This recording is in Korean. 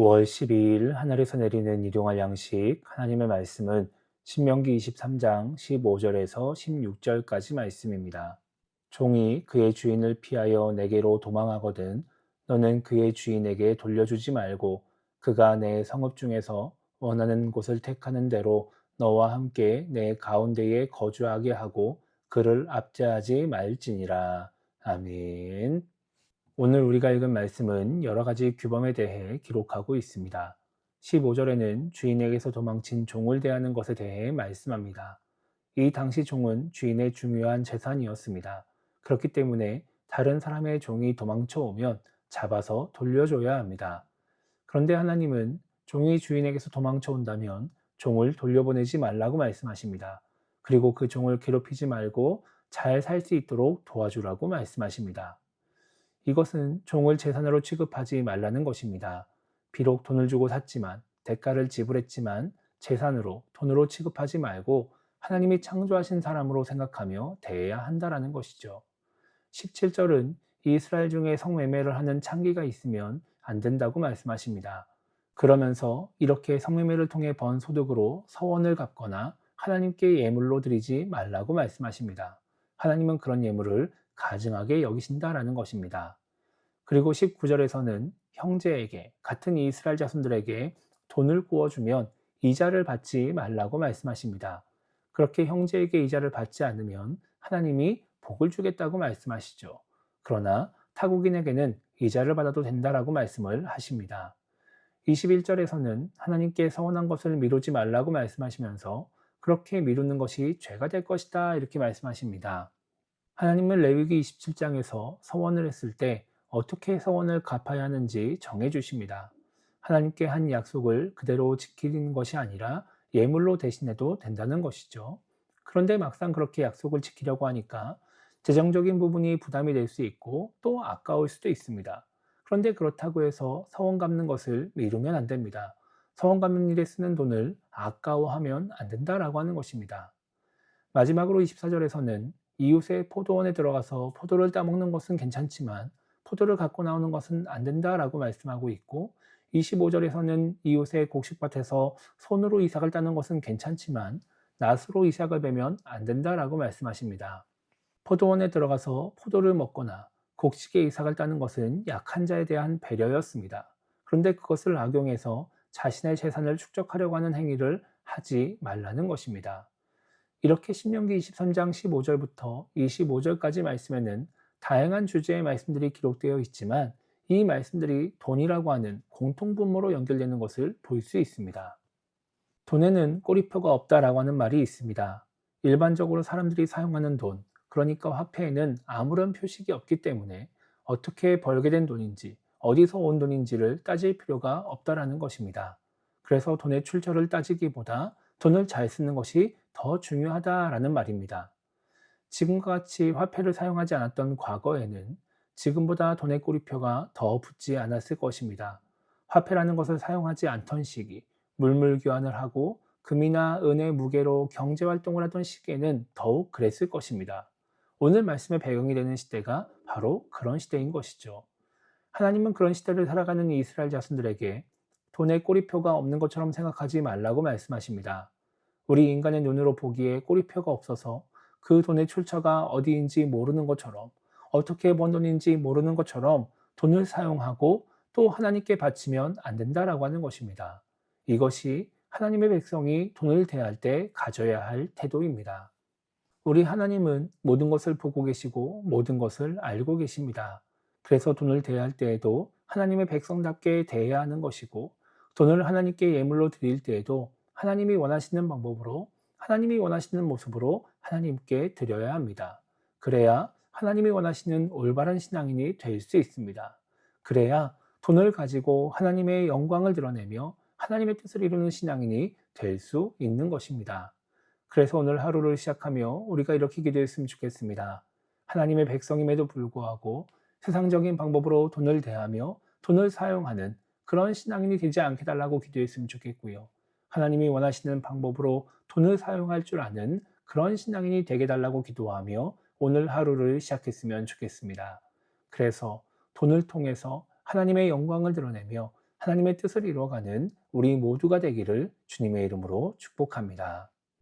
9월 12일 하늘에서 내리는 일용할 양식 하나님의 말씀은 신명기 23장 15절에서 16절까지 말씀입니다. 종이 그의 주인을 피하여 내게로 도망하거든 너는 그의 주인에게 돌려주지 말고 그가 내 성읍 중에서 원하는 곳을 택하는 대로 너와 함께 내 가운데에 거주하게 하고 그를 압제하지 말지니라. 아멘. 오늘 우리가 읽은 말씀은 여러 가지 규범에 대해 기록하고 있습니다. 15절에는 주인에게서 도망친 종을 대하는 것에 대해 말씀합니다. 이 당시 종은 주인의 중요한 재산이었습니다. 그렇기 때문에 다른 사람의 종이 도망쳐 오면 잡아서 돌려줘야 합니다. 그런데 하나님은 종이 주인에게서 도망쳐 온다면 종을 돌려보내지 말라고 말씀하십니다. 그리고 그 종을 괴롭히지 말고 잘 살 수 있도록 도와주라고 말씀하십니다. 이것은 종을 재산으로 취급하지 말라는 것입니다. 비록 돈을 주고 샀지만, 대가를 지불했지만 재산으로, 돈으로 취급하지 말고 하나님이 창조하신 사람으로 생각하며 대해야 한다라는 것이죠. 17절은 이스라엘 중에 성매매를 하는 창기가 있으면 안 된다고 말씀하십니다. 그러면서 이렇게 성매매를 통해 번 소득으로 서원을 갚거나 하나님께 예물로 드리지 말라고 말씀하십니다. 하나님은 그런 예물을 가증하게 여기신다라는 것입니다. 그리고 19절에서는 형제에게, 같은 이스라엘 자손들에게 돈을 구워주면 이자를 받지 말라고 말씀하십니다. 그렇게 형제에게 이자를 받지 않으면 하나님이 복을 주겠다고 말씀하시죠. 그러나 타국인에게는 이자를 받아도 된다라고 말씀을 하십니다. 21절에서는 하나님께 서원한 것을 미루지 말라고 말씀하시면서 그렇게 미루는 것이 죄가 될 것이다 이렇게 말씀하십니다. 하나님은 레위기 27장에서 서원을 했을 때 어떻게 서원을 갚아야 하는지 정해 주십니다. 하나님께 한 약속을 그대로 지키는 것이 아니라 예물로 대신해도 된다는 것이죠. 그런데 막상 그렇게 약속을 지키려고 하니까 재정적인 부분이 부담이 될 수 있고 또 아까울 수도 있습니다. 그런데 그렇다고 해서 서원 갚는 것을 미루면 안 됩니다. 서원 갚는 일에 쓰는 돈을 아까워하면 안 된다라고 하는 것입니다. 마지막으로 24절에서는 이웃의 포도원에 들어가서 포도를 따먹는 것은 괜찮지만 포도를 갖고 나오는 것은 안 된다라고 말씀하고 있고 25절에서는 이웃의 곡식밭에서 손으로 이삭을 따는 것은 괜찮지만 낫으로 이삭을 베면 안 된다라고 말씀하십니다. 포도원에 들어가서 포도를 먹거나 곡식의 이삭을 따는 것은 약한 자에 대한 배려였습니다. 그런데 그것을 악용해서 자신의 재산을 축적하려고 하는 행위를 하지 말라는 것입니다. 이렇게 신명기 23장 15절부터 25절까지 말씀에는 다양한 주제의 말씀들이 기록되어 있지만 이 말씀들이 돈이라고 하는 공통분모로 연결되는 것을 볼 수 있습니다. 돈에는 꼬리표가 없다라고 하는 말이 있습니다. 일반적으로 사람들이 사용하는 돈, 그러니까 화폐에는 아무런 표식이 없기 때문에 어떻게 벌게 된 돈인지, 어디서 온 돈인지를 따질 필요가 없다라는 것입니다. 그래서 돈의 출처를 따지기보다 돈을 잘 쓰는 것이 더 중요하다라는 말입니다. 지금과 같이 화폐를 사용하지 않았던 과거에는 지금보다 돈의 꼬리표가 더 붙지 않았을 것입니다. 화폐라는 것을 사용하지 않던 시기, 물물 교환을 하고 금이나 은의 무게로 경제활동을 하던 시기에는 더욱 그랬을 것입니다. 오늘 말씀의 배경이 되는 시대가 바로 그런 시대인 것이죠. 하나님은 그런 시대를 살아가는 이스라엘 자손들에게 돈의 꼬리표가 없는 것처럼 생각하지 말라고 말씀하십니다. 우리 인간의 눈으로 보기에 꼬리표가 없어서 그 돈의 출처가 어디인지 모르는 것처럼 어떻게 번 돈인지 모르는 것처럼 돈을 사용하고 또 하나님께 바치면 안 된다라고 하는 것입니다. 이것이 하나님의 백성이 돈을 대할 때 가져야 할 태도입니다. 우리 하나님은 모든 것을 보고 계시고 모든 것을 알고 계십니다. 그래서 돈을 대할 때에도 하나님의 백성답게 대해야 하는 것이고 돈을 하나님께 예물로 드릴 때에도 하나님이 원하시는 방법으로 하나님이 원하시는 모습으로 하나님께 드려야 합니다. 그래야 하나님이 원하시는 올바른 신앙인이 될 수 있습니다. 그래야 돈을 가지고 하나님의 영광을 드러내며 하나님의 뜻을 이루는 신앙인이 될 수 있는 것입니다. 그래서 오늘 하루를 시작하며 우리가 이렇게 기도했으면 좋겠습니다. 하나님의 백성임에도 불구하고 세상적인 방법으로 돈을 대하며 돈을 사용하는 그런 신앙인이 되지 않게 달라고 기도했으면 좋겠고요. 하나님이 원하시는 방법으로 돈을 사용할 줄 아는 그런 신앙인이 되게 달라고 기도하며 오늘 하루를 시작했으면 좋겠습니다. 그래서 돈을 통해서 하나님의 영광을 드러내며 하나님의 뜻을 이루어가는 우리 모두가 되기를 주님의 이름으로 축복합니다.